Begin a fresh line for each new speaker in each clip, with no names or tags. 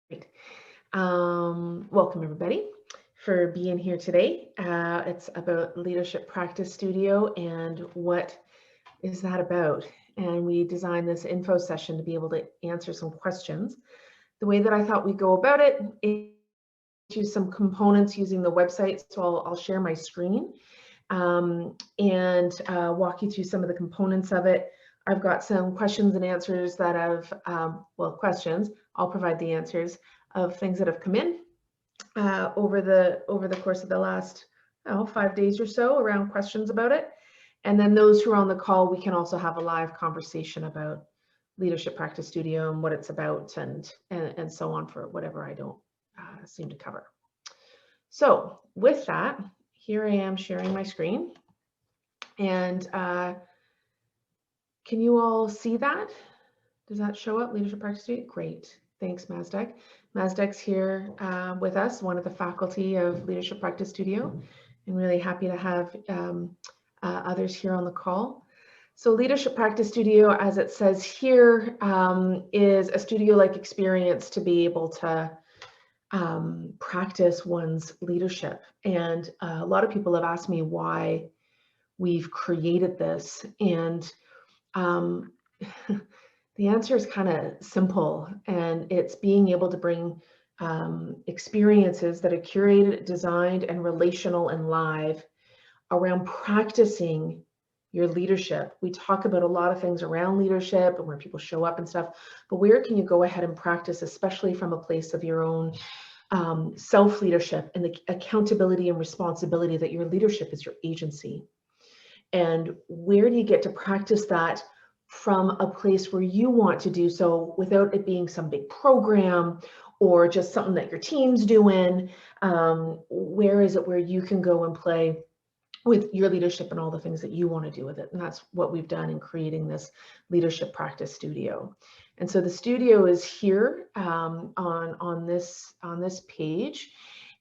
Great. Welcome everybody for being here today. It's about Leadership Practice Stduio and what is that about? And we designed this info session to be able to answer some questions. The way that I thought we'd go about it is use some components using the website. So I'll share my screen and walk you through some of the components of it. I've got some questions and answers that questions. I'll provide the answers of things that have come in over the course of the last 5 days or so around questions about it. And then those who are on the call, we can also have a live conversation about Leadership Practice Stduio and what it's about and so on for whatever I don't seem to cover. So with that, here I am sharing my screen. And can you all see that? Does that show up, Leadership Practice Stduio? Great. Thanks, Mazdek. Mazdek's here with us, one of the faculty of Leadership Practice Stduio, and really happy to have others here on the call. So Leadership Practice Stduio, as it says here, is a studio-like experience to be able to practice one's leadership. And a lot of people have asked me why we've created this. And the answer is kind of simple, and it's being able to bring experiences that are curated, designed, and relational and live around practicing your leadership. We talk about a lot of things around leadership and where people show up and stuff, but where can you go ahead and practice, especially from a place of your own self-leadership and the accountability and responsibility that your leadership is your agency. And where do you get to practice that from a place where you want to do so without it being some big program or just something that your team's doing? Where is it where you can go and play with your leadership and all the things that you want to do with it? And that's what we've done in creating this Leadership Practice Stduio. And so the studio is here on this page,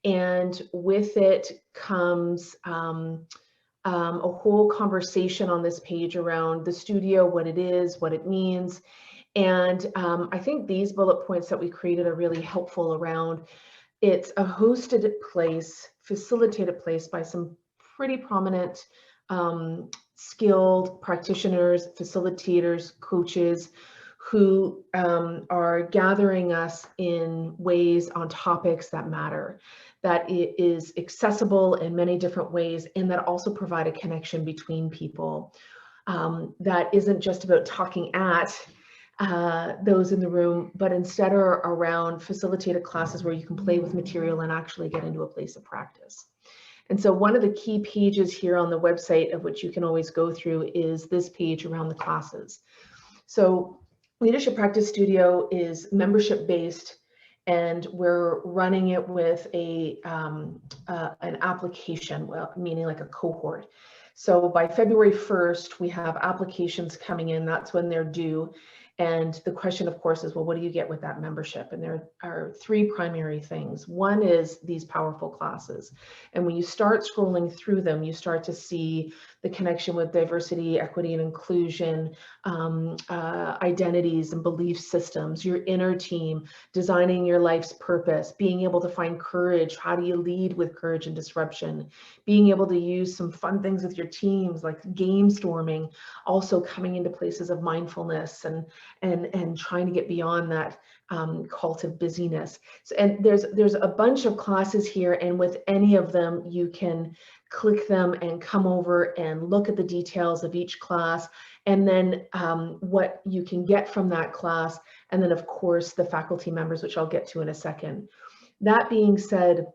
and with it comes a whole conversation on this page around the studio, what it is, what it means. And I think these bullet points that we created are really helpful around. It's a hosted place, facilitated place by some pretty prominent skilled practitioners, facilitators, coaches who are gathering us in ways on topics that matter, that it is accessible in many different ways, and that also provide a connection between people that isn't just about talking at those in the room, but instead are around facilitated classes where you can play with material and actually get into a place of practice. And so one of the key pages here on the website, of which you can always go through, is this page around the classes. So Leadership Practice Stduio is membership based, and we're running it with an application, well, meaning like a cohort. So by February 1st, we have applications coming in. That's when they're due. And the question, of course, is, well, what do you get with that membership? And there are three primary things. One is these powerful classes. And when you start scrolling through them, you start to see the connection with diversity, equity, and inclusion, identities and belief systems, your inner team, designing your life's purpose, being able to find courage. How do you lead with courage and disruption? Being able to use some fun things with your teams, like game storming, also coming into places of mindfulness and trying to get beyond that cult of busyness. So, and there's a bunch of classes here, and with any of them, you can click them and come over and look at the details of each class, and then what you can get from that class, and then of course the faculty members, which I'll get to in a second. That being said,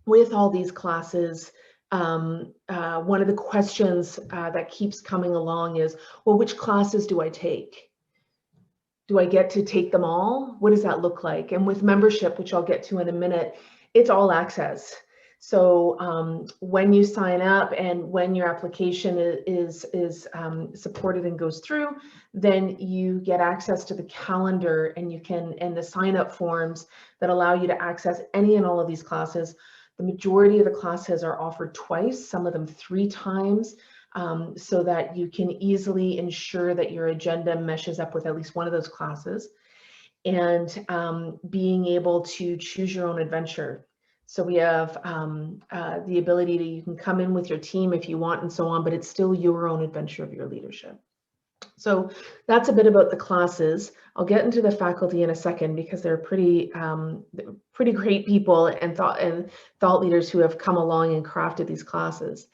with all these classes, one of the questions that keeps coming along is, well, which classes do I take? Do I get to take them all? What does that look like? And with membership, which I'll get to in a minute, it's all access. So when you sign up and when your application is supported and goes through, then you get access to the calendar, and the sign up forms that allow you to access any and all of these classes. The majority of the classes are offered twice, some of them 3 times. So that you can easily ensure that your agenda meshes up with at least one of those classes. and being able to choose your own adventure. So we have the ability to, you can come in with your team if you want and so on, but it's still your own adventure of your leadership. So that's a bit about the classes. I'll get into the faculty in a second because they're pretty great people and thought leaders who have come along and crafted these classes.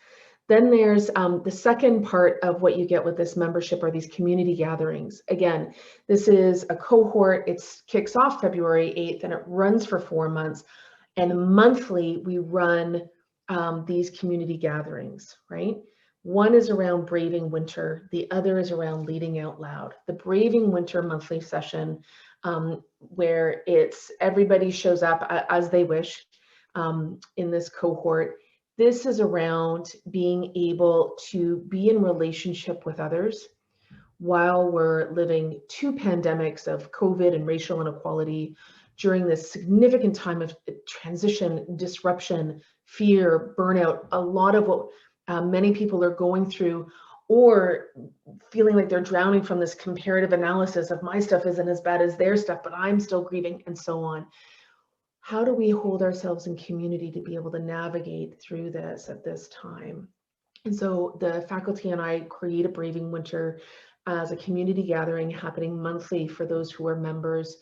Then there's the second part of what you get with this membership are these community gatherings. Again, this is a cohort. It kicks off February 8th and it runs for 4 months. And monthly we run these community gatherings, right? One is around Braving Winter. The other is around Leading Out Loud. The Braving Winter monthly session, where it's everybody shows up as they wish in this cohort. This is around being able to be in relationship with others while we're living 2 pandemics of COVID and racial inequality during this significant time of transition, disruption, fear, burnout, a lot of what many people are going through, or feeling like they're drowning from this comparative analysis of my stuff isn't as bad as their stuff, but I'm still grieving and so on. How do we hold ourselves in community to be able to navigate through this at this time? And so the faculty and I create a Braving Winter as a community gathering happening monthly for those who are members,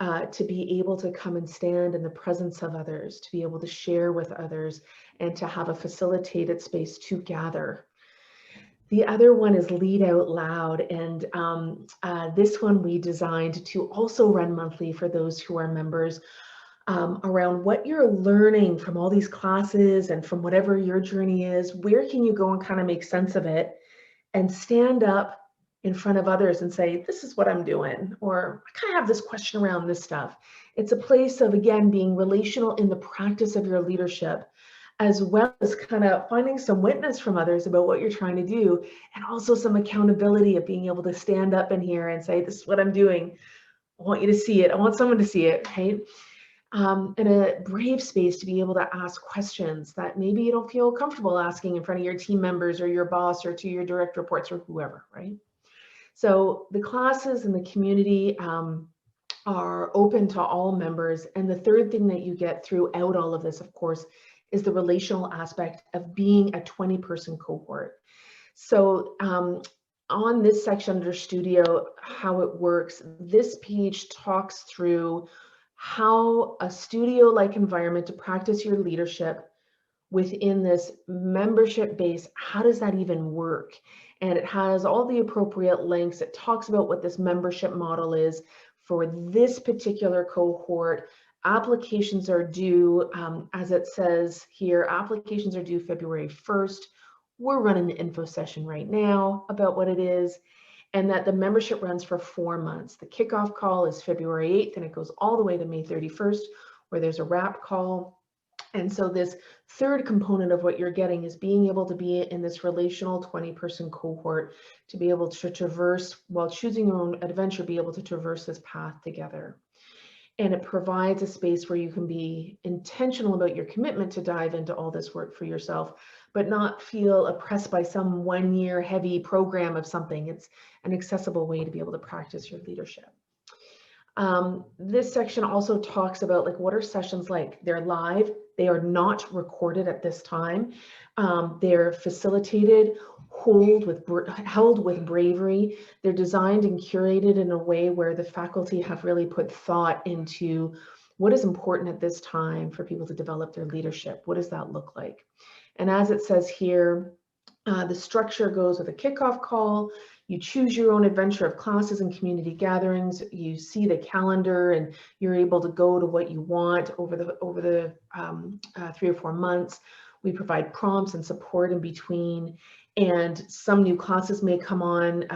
to be able to come and stand in the presence of others, to be able to share with others, and to have a facilitated space to gather. The other one is Lead Out Loud, and this one we designed to also run monthly for those who are members, around what you're learning from all these classes and from whatever your journey is. Where can you go and kind of make sense of it and stand up in front of others and say, this is what I'm doing, or I kind of have this question around this stuff. It's a place of, again, being relational in the practice of your leadership, as well as kind of finding some witness from others about what you're trying to do, and also some accountability of being able to stand up in here and say, this is what I'm doing. I want you to see it. I want someone to see it, right? In a brave space to be able to ask questions that maybe you don't feel comfortable asking in front of your team members or your boss or to your direct reports or whoever, right? So the classes and the community are open to all members. And the third thing that you get throughout all of this, of course, is the relational aspect of being a 20-person cohort. So on this section under Stduio, how it works, this page talks through how a studio-like environment to practice your leadership within this membership base, how does that even work? And it has all the appropriate links. It talks about what this membership model is for this particular cohort. Applications are due, as it says here, applications are due February 1st. We're running the info session right now about what it is, and that the membership runs for 4 months. The kickoff call is February 8th, and it goes all the way to May 31st, where there's a wrap call. And so this third component of what you're getting is being able to be in this relational 20-person cohort, to be able to traverse, while choosing your own adventure, be able to traverse this path together. And it provides a space where you can be intentional about your commitment to dive into all this work for yourself, but not feel oppressed by some 1-year heavy program of something. It's an accessible way to be able to practice your leadership. This section also talks about, like, what are sessions like? They're live. They are not recorded at this time. They're facilitated, held with bravery. They're designed and curated in a way where the faculty have really put thought into what is important at this time for people to develop their leadership. What does that look like? And as it says here, the structure goes with a kickoff call. You choose your own adventure of classes and community gatherings. You see the calendar, and you're able to go to what you want over the 3 or 4 months. We provide prompts and support in between, and some new classes may come on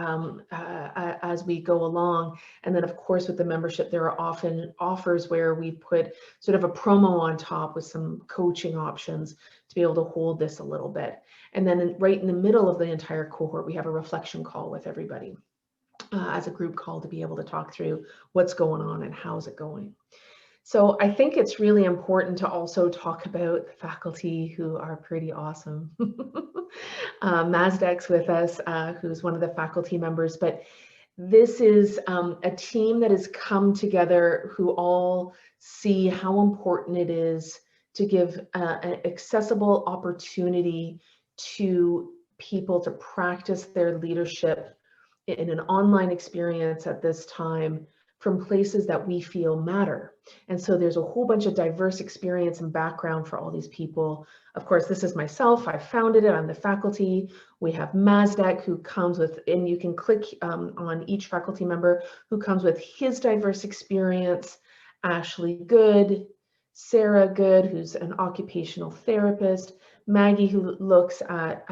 as we go along. And then, of course, with the membership, there are often offers where we put sort of a promo on top with some coaching options to be able to hold this a little bit. And then right in the middle of the entire cohort, we have a reflection call with everybody as a group call to be able to talk through what's going on and how's it going. So I think it's really important to also talk about the faculty who are pretty awesome. Mazdek's with us, who's one of the faculty members, but This is a team that has come together who all see how important it is to give an accessible opportunity to people to practice their leadership in an online experience at this time from places that we feel matter. And so there's a whole bunch of diverse experience and background for all these people. Of course, this is myself. I founded it. I'm the faculty. We have Mazdek, who comes with, and you can click on each faculty member who comes with his diverse experience. Ashley Good, Sarah Good, who's an occupational therapist, Maggie, who looks at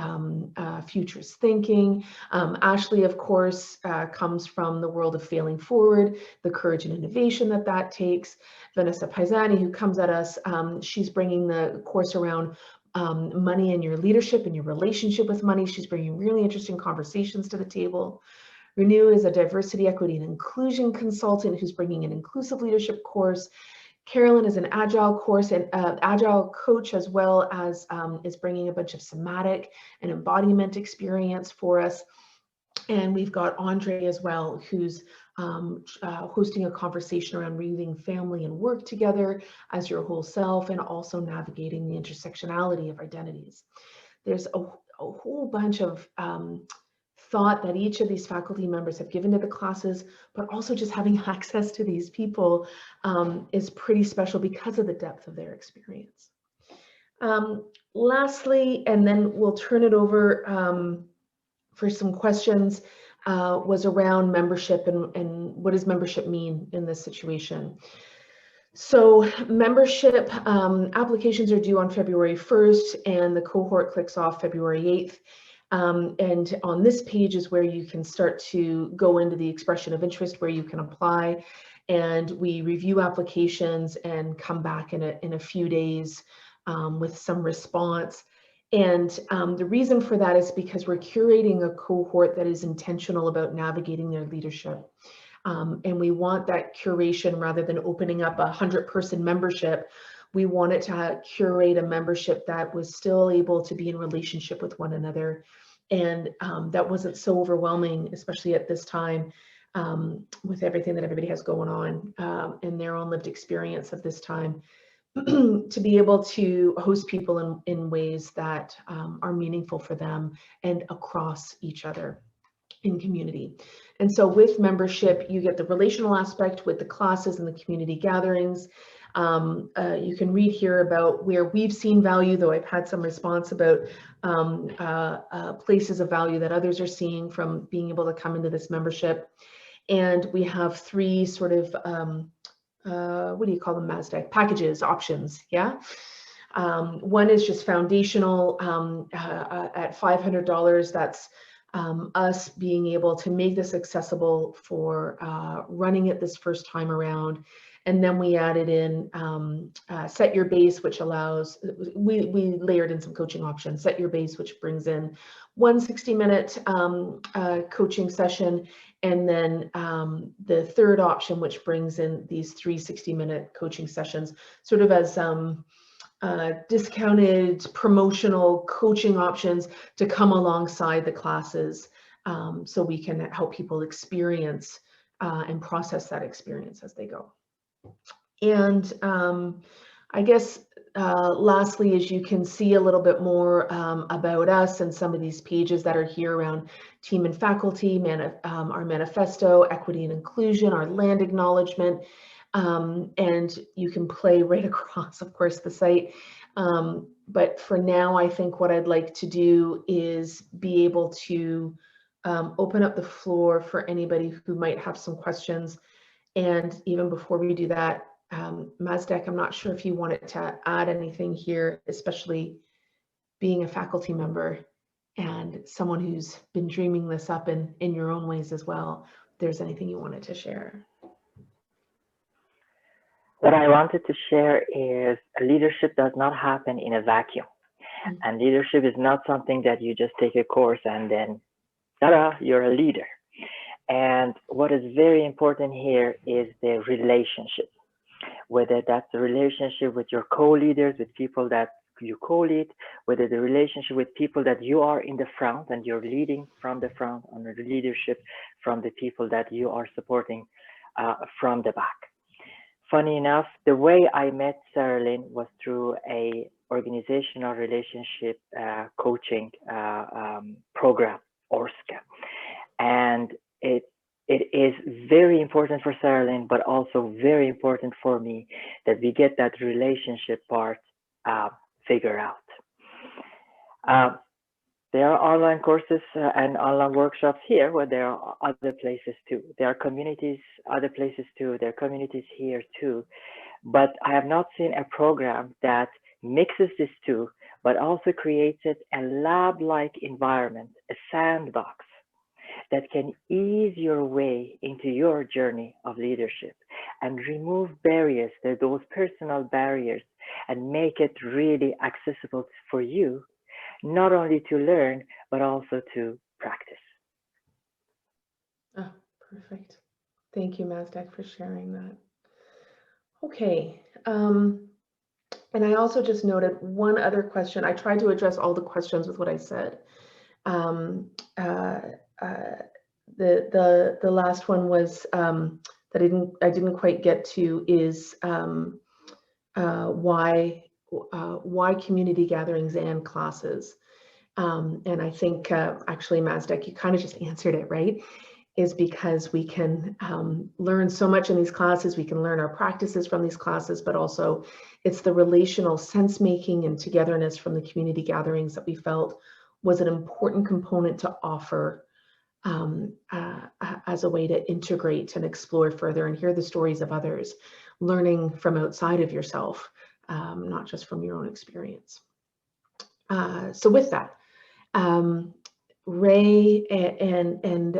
futures thinking. Ashley, of course, comes from the world of failing forward, the courage and innovation that takes. Vanessa Paisani, who comes at us, she's bringing the course around money and your leadership and your relationship with money. She's bringing really interesting conversations to the table. Renew is a diversity, equity, and inclusion consultant who's bringing an inclusive leadership course. Carolyn is an agile course and agile coach, as well as is bringing a bunch of somatic and embodiment experience for us. And we've got Andre as well, who's hosting a conversation around weaving family and work together as your whole self, and also navigating the intersectionality of identities. There's a whole bunch of thought that each of these faculty members have given to the classes, but also just having access to these people is pretty special because of the depth of their experience. Lastly, and then we'll turn it over for some questions, was around membership and what does membership mean in this situation. So membership applications are due on February 1st, and the cohort clicks off February 8th. And on this page is where you can start to go into the expression of interest, where you can apply, and we review applications and come back in a few days with some response. And the reason for that is because we're curating a cohort that is intentional about navigating their leadership. And we want that curation, rather than opening up a 100-person membership, we wanted to curate a membership that was still able to be in relationship with one another, and that wasn't so overwhelming, especially at this time, with everything that everybody has going on in their own lived experience of this time, to be able to host people in ways that are meaningful for them and across each other in community. And so with membership, you get the relational aspect with the classes and the community gatherings. You can read here about where we've seen value, though I've had some response about places of value that others are seeing from being able to come into this membership. And we have three sort of, what do you call them, Mazdek? Packages, options, yeah? One is just foundational at $500. That's us being able to make this accessible for running it this first time around. And then we added in set your base, which allows, we layered in some coaching options. Set your base, which brings in one 60-minute coaching session. And then the third option, which brings in these 3 60-minute coaching sessions, sort of as discounted promotional coaching options to come alongside the classes, so we can help people experience and process that experience as they go. And I guess lastly, as you can see a little bit more about us and some of these pages that are here around team and faculty, our manifesto, equity and inclusion, our land acknowledgement, and you can play right across, of course, the site. But for now, I think what I'd like to do is be able to open up the floor for anybody who might have some questions. And even before we do that, Mazdek, I'm not sure if you wanted to add anything here, especially being a faculty member and someone who's been dreaming this up in your own ways as well. If there's anything you wanted to share.
What I wanted to share is leadership does not happen in a vacuum. And leadership is not something that you just take a course and then, ta-da, you're a leader. And what is very important here is the relationship, whether that's the relationship with your co-leaders, with people that you call it, whether the relationship with people that you are in the front and you're leading from the front, or the leadership from the people that you are supporting from the back. Funny enough, the way I met Sarah Lynn was through a organizational relationship coaching program, ORSCA. And it is very important for Sarah Lynn, but also very important for me that we get that relationship part figured out. There are online courses and online workshops here, but there are other places too. There are communities, other places too. There are communities here too. But I have not seen a program that mixes these two, but also creates a lab-like environment, a sandbox that can ease your way into your journey of leadership and remove barriers, those personal barriers, and make it really accessible for you, not only to learn, but also to practice.
Oh, perfect. Thank you, Mazdak, for sharing that. Okay. And I also just noted one other question. I tried to address all the questions with what I said. The last one was that I didn't quite get to is why community gatherings and classes. And I think actually, Mazdak, you kind of just answered it, right? Is because we can learn so much in these classes, we can learn our practices from these classes, but also it's the relational sense making and togetherness from the community gatherings that we felt was an important component to offer as a way to integrate and explore further and hear the stories of others, learning from outside of yourself, not just from your own experience. So with that, Ray and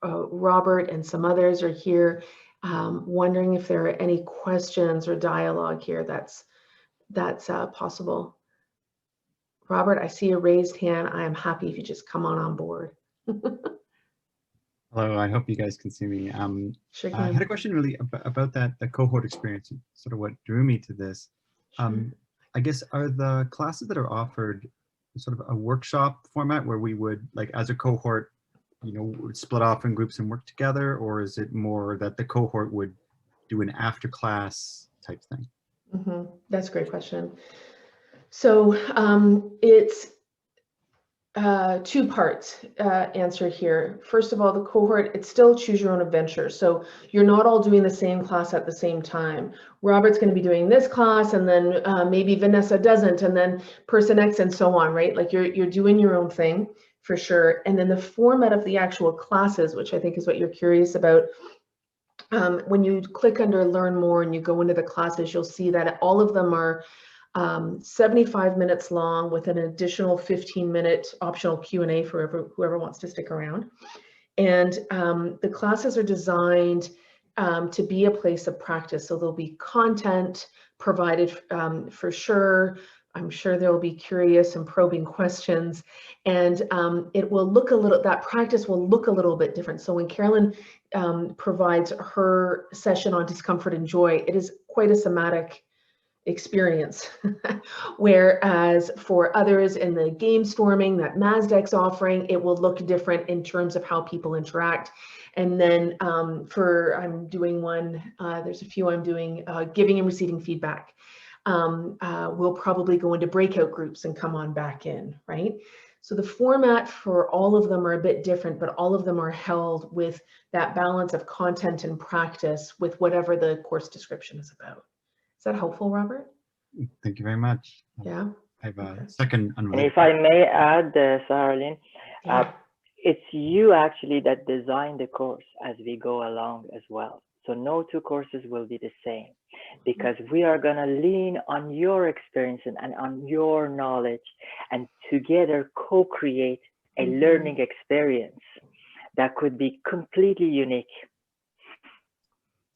Robert and some others are here, wondering if there are any questions or dialogue here that's possible. Robert, I see a raised hand. I am happy if you just come on board.
Hello, I hope you guys can see me.
Sure
I had a question really about the cohort experience, sort of what drew me to this.
Sure.
I guess, are the classes that are offered sort of a workshop format where we would, like, as a cohort, you know, split off in groups and work together, or is it more that the cohort would do an after class type thing?
Mm-hmm. That's a great question. So it's two parts answer here. First of all, the cohort, it's still choose your own adventure. So you're not all doing the same class at the same time. Robert's going to be doing this class, and then maybe Vanessa doesn't, and then person X, and so on, right? Like you're doing your own thing for sure. And then the format of the actual classes, which I think is what you're curious about. When you click under Learn More and you go into the classes, you'll see that all of them are 75 minutes long with an additional 15-minute optional Q&A for whoever wants to stick around. And the classes are designed to be a place of practice. So there'll be content provided for sure. I'm sure there will be curious and probing questions, and it will look that practice will look a little bit different. So when Carolyn provides her session on discomfort and joy, it is quite a somatic experience. Whereas for others in the game storming that Mazdak's offering, it will look different in terms of how people interact. And then I'm doing one, there's a few I'm doing, giving and receiving feedback. We'll probably go into breakout groups and come on back in, right? So the format for all of them are a bit different, but all of them are held with that balance of content and practice with whatever the course description is about. Is that helpful, Robert?
Thank you very much.
Yeah.
I have a second
And if I may add, Sarah Lynn, it's you actually that design the course as we go along as well. So no two courses will be the same, because we are going to lean on your experience and on your knowledge, and together co-create a learning experience that could be completely unique.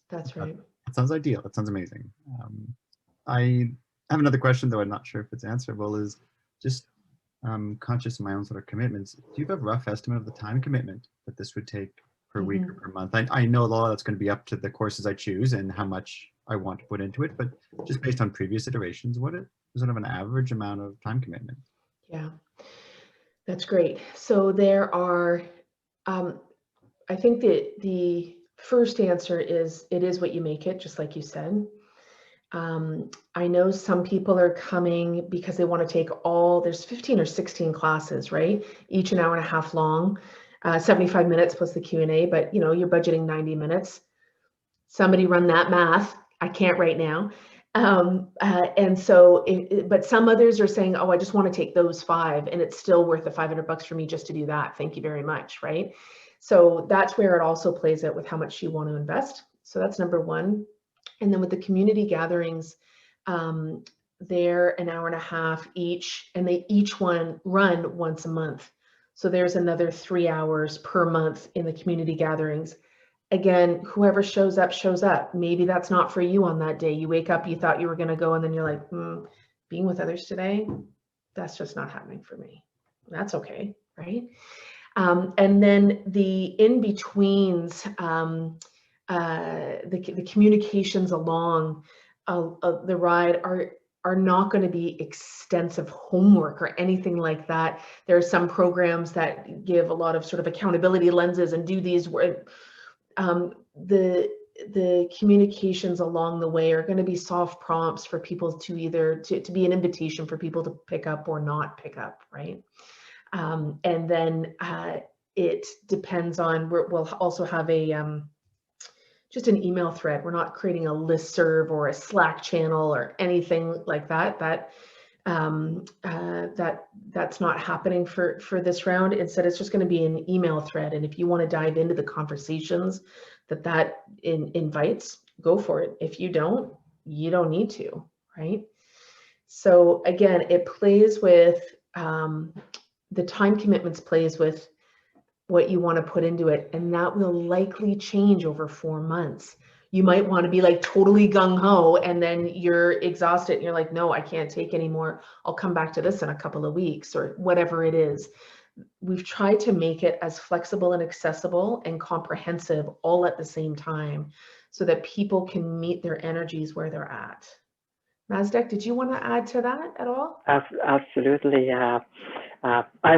That's right.
That sounds ideal. That sounds amazing. I have another question, though I'm not sure if it's answerable, is just conscious of my own sort of commitments. Do you have a rough estimate of the time commitment that this would take per week or per month? I know a lot of that's going to be up to the courses I choose and how much I want to put into it, but just based on previous iterations, what sort of an average amount of time commitment?
Yeah, that's great. So there are, I think that the first answer is it is what you make it, just like you said. I know some people are coming because they want to take there's 15 or 16 classes, right? Each an hour and a half long, 75 minutes plus the Q&A, but you're budgeting 90 minutes. Somebody run that math. I can't right now. And so, but some others are saying, oh, I just want to take those 5 and it's still worth the $500 for me just to do that. Thank you very much, right? So that's where it also plays out with how much you want to invest. So that's number one. And then with the community gatherings, they're an hour and a half each, and they each run once a month. So there's another 3 hours per month in the community gatherings. Again, whoever shows up, shows up. Maybe that's not for you on that day. You wake up, you thought you were going to go, and then you're like, being with others today, that's just not happening for me. That's okay, right? And then the in-betweens, the communications along the ride are not going to be extensive homework or anything like that. There are some programs that give a lot of sort of accountability lenses and do these the communications along the way are going to be soft prompts for people to either to be an invitation for people to pick up or not pick up, right? And then it depends on, we'll also have just an email thread. We're not creating a listserv or a Slack channel or anything like that. That's not happening for this round. Instead, it's just going to be an email thread. And if you want to dive into the conversations that invites, go for it. If you don't, you don't need to, right? So again, it plays with the time commitments plays with what you want to put into it, and that will likely change over 4 months. You might want to be like totally gung-ho, and then you're exhausted and you're like, no, I can't take anymore. I'll come back to this in a couple of weeks or whatever it is. We've tried to make it as flexible and accessible and comprehensive all at the same time so that people can meet their energies where they're at. Mazdak, did you want to add to that at all?
Absolutely. I'm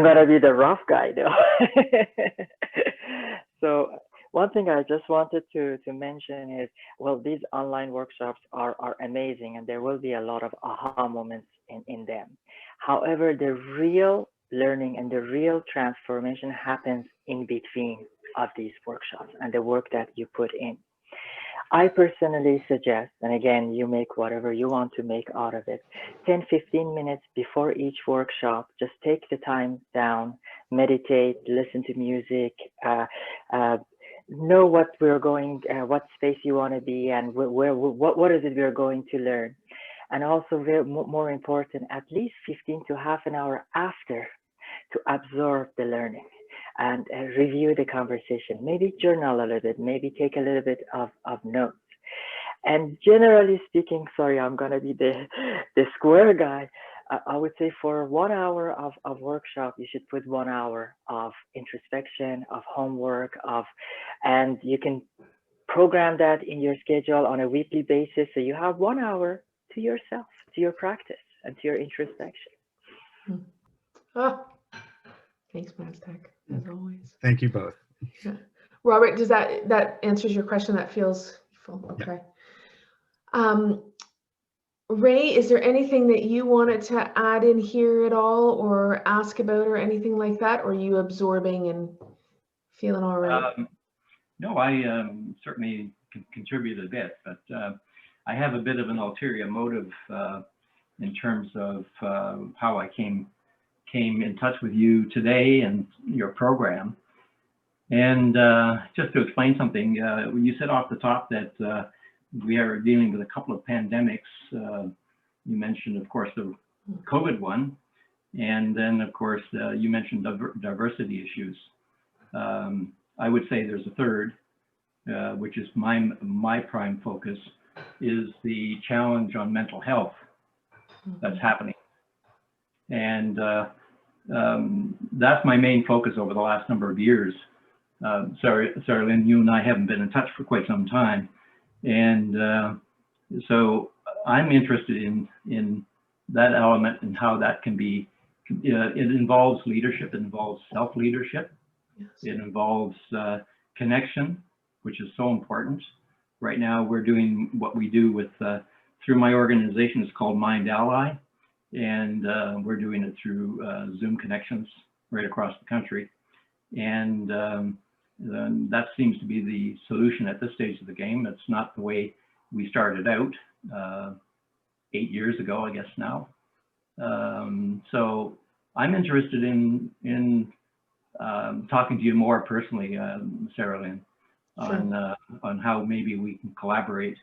going to be the rough guy though. So one thing I just wanted to mention is, well, these online workshops are amazing and there will be a lot of aha moments in them. However, the real learning and the real transformation happens in between of these workshops and the work that you put in. I personally suggest, and again, you make whatever you want to make out of it, 10-15 minutes before each workshop, just take the time down, meditate, listen to music, know what what space you want to be and what is it we're going to learn. And also, more important, at least 15 to half an hour after to absorb the learning and review the conversation, maybe journal a little bit, maybe take a little bit of notes. And generally speaking, sorry, I'm gonna be the square guy. I would say for 1 hour of workshop, you should put 1 hour of introspection, of homework, and you can program that in your schedule on a weekly basis. So you have 1 hour to yourself, to your practice, and to your introspection.
Oh, thanks, Mazdak, as always.
Thank you both.
Yeah. Robert, does that answers your question? That feels full. Okay. Yeah. Ray, is there anything that you wanted to add in here at all or ask about or anything like that? Or are you absorbing and feeling all right?
No, I certainly can contribute a bit, but I have a bit of an ulterior motive in terms of how I came in touch with you today and your program. And just to explain something, you said off the top that we are dealing with a couple of pandemics. You mentioned, of course, the COVID one, and then, of course, you mentioned diversity issues. I would say there's a third, which is my prime focus, is the challenge on mental health that's happening. And that's my main focus over the last number of years. Sorry, Lynn, you and I haven't been in touch for quite some time. And so I'm interested in that element and how that can be, it involves leadership, it involves self-leadership,
Yes.
it involves connection, which is so important. Right now, we're doing what we do with, through my organization, it's called Mind Ally, and we're doing it through Zoom connections right across the country. And that seems to be the solution at this stage of the game. It's not the way we started out 8 years ago, I guess now. So I'm interested in talking to you more personally, Sarah Lynn, on how maybe we can collaborate.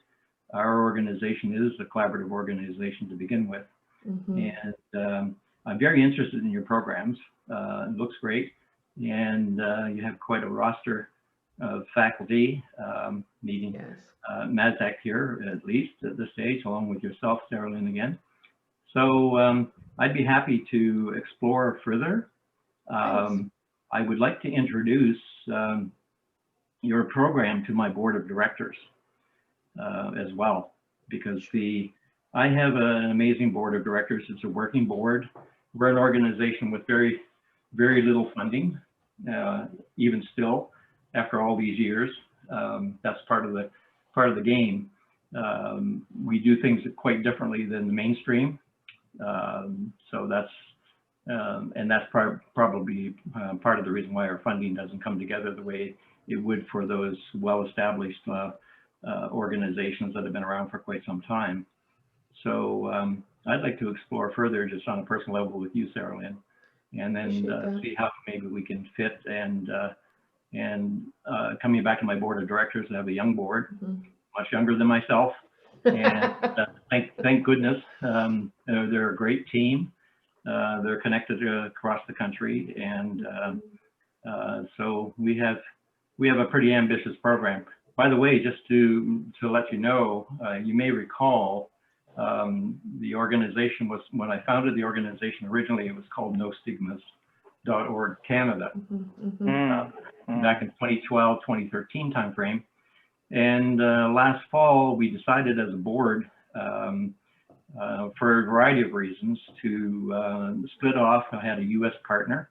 Our organization is a collaborative organization to begin with. And I'm very interested in your programs. It looks great. And you have quite a roster of faculty meeting MASDAC here, at least at this stage, along with yourself, Sarah Lynn, again. So I'd be happy to explore further. I would like to introduce your program to my board of directors as well, because I have an amazing board of directors. It's a working board. We're an organization with very, very little funding, even still, after all these years. That's part of the game. We do things quite differently than the mainstream. So that's probably part of the reason why our funding doesn't come together the way it would for those well-established organizations that have been around for quite some time. So I'd like to explore further just on a personal level with you, Sarah Lynn, and then see how maybe we can fit. And coming back to my board of directors, I have a young board, much younger than myself. And thank goodness, they're a great team. They're connected across the country, and so we have a pretty ambitious program. By the way, just to let you know, you may recall the organization was, when I founded the organization originally, it was called NoStigmas.org Canada, back in 2012, 2013 timeframe. And last fall, we decided as a board, for a variety of reasons, to split off. I had a U.S. partner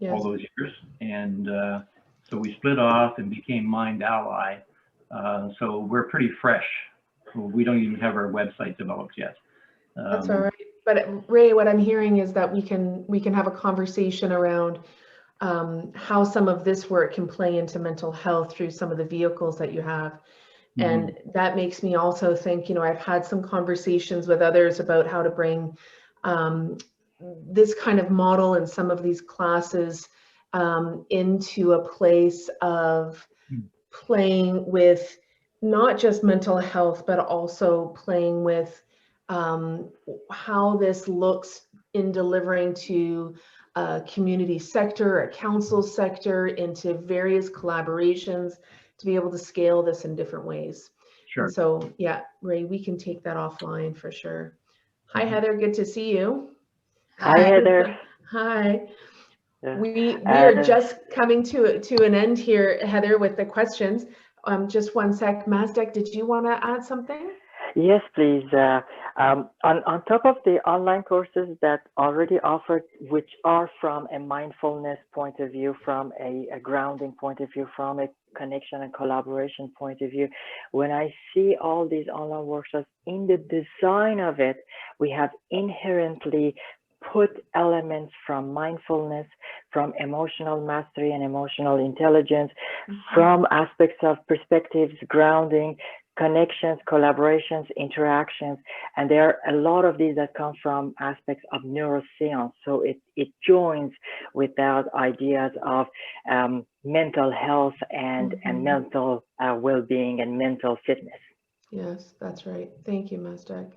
all those years, and so we split off and became Mind Ally. So we're pretty fresh. We don't even have our website developed yet.
That's all right. But Ray, what I'm hearing is that we can have a conversation around how some of this work can play into mental health through some of the vehicles that you have. And that makes me also think, I've had some conversations with others about how to bring this kind of model and some of these classes into a place of playing with not just mental health, but also playing with how this looks in delivering to a community sector, a council sector, into various collaborations to be able to scale this in different ways.
Sure.
And so, yeah, Ray, we can take that offline for sure. Hi, Heather. Good to see you.
Hi, Heather.
Hi. We are just coming to an end here, Heather, with the questions. Just one sec. Masdek, did you want to add something?
Yes, please. On top of the online courses that already offered, which are from a mindfulness point of view, from a grounding point of view, from a connection and collaboration point of view, when I see all these online workshops, in the design of it, we have inherently put elements from mindfulness, from emotional mastery and emotional intelligence, from aspects of perspectives, grounding, connections, collaborations, interactions, and there are a lot of these that come from aspects of neuroscience. So it joins with that ideas of mental health and mental well-being and mental fitness.
Yes, that's right. Thank you, Masdek.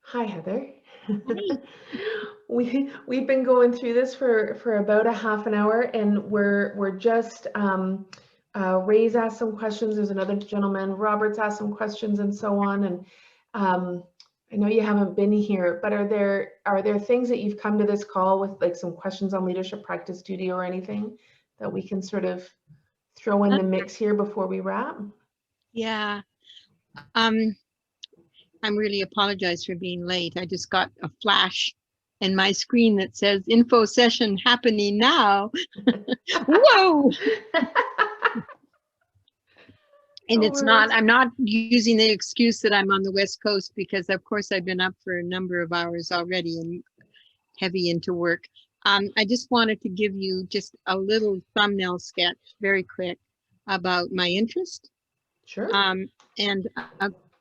Hi, Heather. We've been going through this for about a half an hour, and we're just Ray's asked some questions. There's another gentleman, Robert's asked some questions, and so on. And I know you haven't been here, but are there things that you've come to this call with, like some questions on Leadership Practice Stduio or anything that we can sort of throw in the mix here before we wrap?
Yeah. I'm really apologize for being late. I just got a flash in my screen that says info session happening now. Whoa! And
No
it's not,
worries.
I'm not using the excuse that I'm on the West Coast, because of course I've been up for a number of hours already and heavy into work. I just wanted to give you just a little thumbnail sketch, very quick, about my interest.
Sure.
And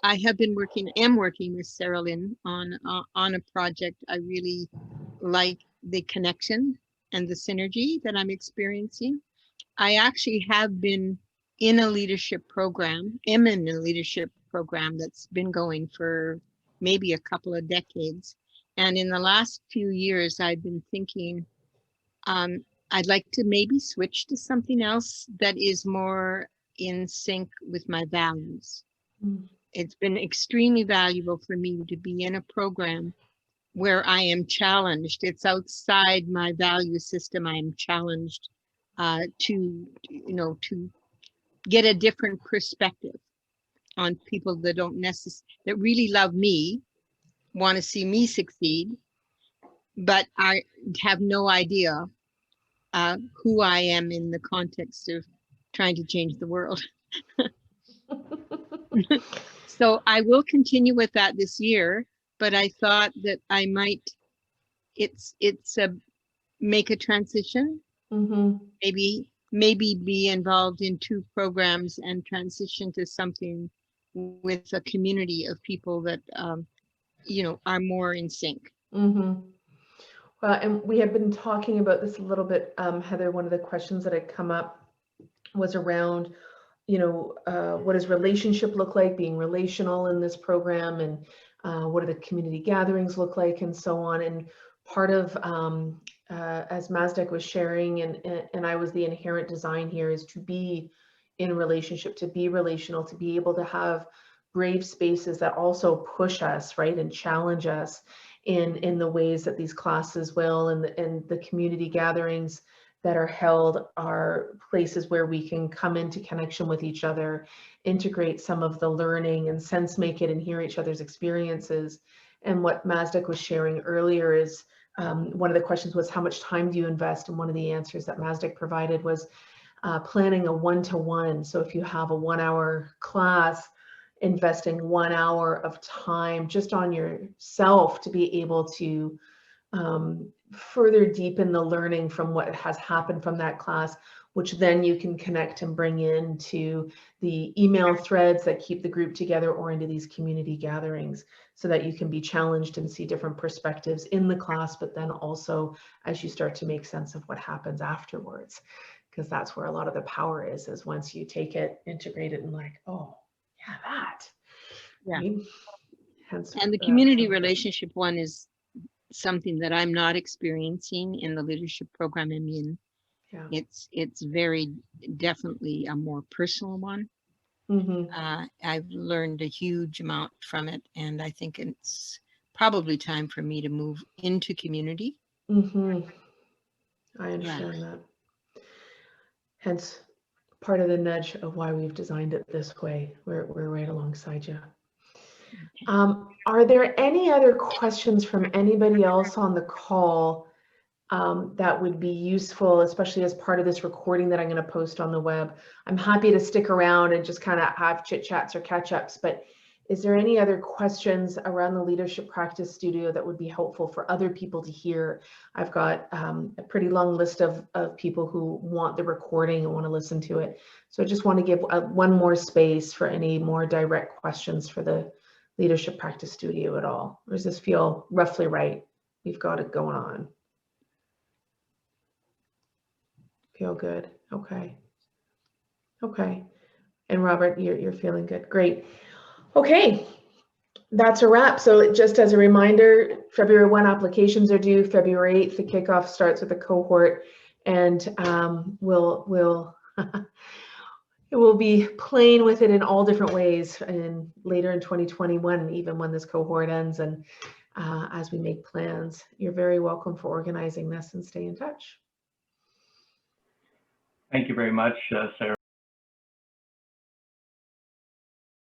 I have been am working with Sarah Lynn on a project. I really like the connection and the synergy that I'm experiencing. I actually have been in a leadership program, am in a leadership program that's been going for maybe a couple of decades. And in the last few years, I've been thinking, I'd like to maybe switch to something else that is more in sync with my values.
Mm.
It's been extremely valuable for me to be in a program where I am challenged. It's outside my value system. I am challenged to get a different perspective on people that that really love me, want to see me succeed, but I have no idea who I am in the context of trying to change the world. So I will continue with that this year, but I thought that I might, make a transition,
Mm-hmm.
maybe be involved in 2 programs and transition to something with a community of people that, are more in sync.
Mm-hmm. Well, and we have been talking about this a little bit, Heather. One of the questions that had come up was around, what does relationship look like, being relational in this program, and what do the community gatherings look like, and so on. And part of, as Mazdek was sharing, and I was the inherent design here, is to be in relationship, to be relational, to be able to have brave spaces that also push us, right, and challenge us in the ways that these classes will, and the community gatherings that are held are places where we can come into connection with each other, integrate some of the learning and sense make it and hear each other's experiences. And what Mazdek was sharing earlier is, one of the questions was, how much time do you invest? And one of the answers that Mazdek provided was planning a 1-to-1. So if you have a 1-hour class, investing 1 hour of time just on yourself to be able to further deepen the learning from what has happened from that class, which then you can connect and bring into the email threads that keep the group together, or into these community gatherings, so that you can be challenged and see different perspectives in the class, but then also as you start to make sense of what happens afterwards, because that's where a lot of the power is once you take it, integrate it, and like, oh yeah, that.
Yeah.
Right? Hence,
And the community relationship one is something that I'm not experiencing in the leadership program I'm in.
Yeah.
It's very definitely a more personal one.
Mm-hmm.
I've learned a huge amount from it, and I think it's probably time for me to move into community.
Mm-hmm. I understand that. Hence, part of the nudge of why we've designed it this way. We're right alongside you.
Okay.
Are there any other questions from anybody else on the call that would be useful, especially as part of this recording that I'm going to post on the web? I'm happy to stick around and just kind of have chit chats or catch ups, but is there any other questions around the Leadership Practice Studio that would be helpful for other people to hear? I've got a pretty long list of people who want the recording and want to listen to it. So I just want to give one more space for any more direct questions for the Leadership Practice Studio at all. Or does this feel roughly right? We've got it going on. Feel good. Okay. Okay. And Robert, you're feeling good. Great. Okay. That's a wrap. So just as a reminder, February 1 applications are due. February 8th, the kickoff starts with a cohort, and we'll be playing with it in all different ways, and later in 2021, even when this cohort ends, and as we make plans. You're very welcome for organizing this, and stay in touch.
Thank you very much, Sarah.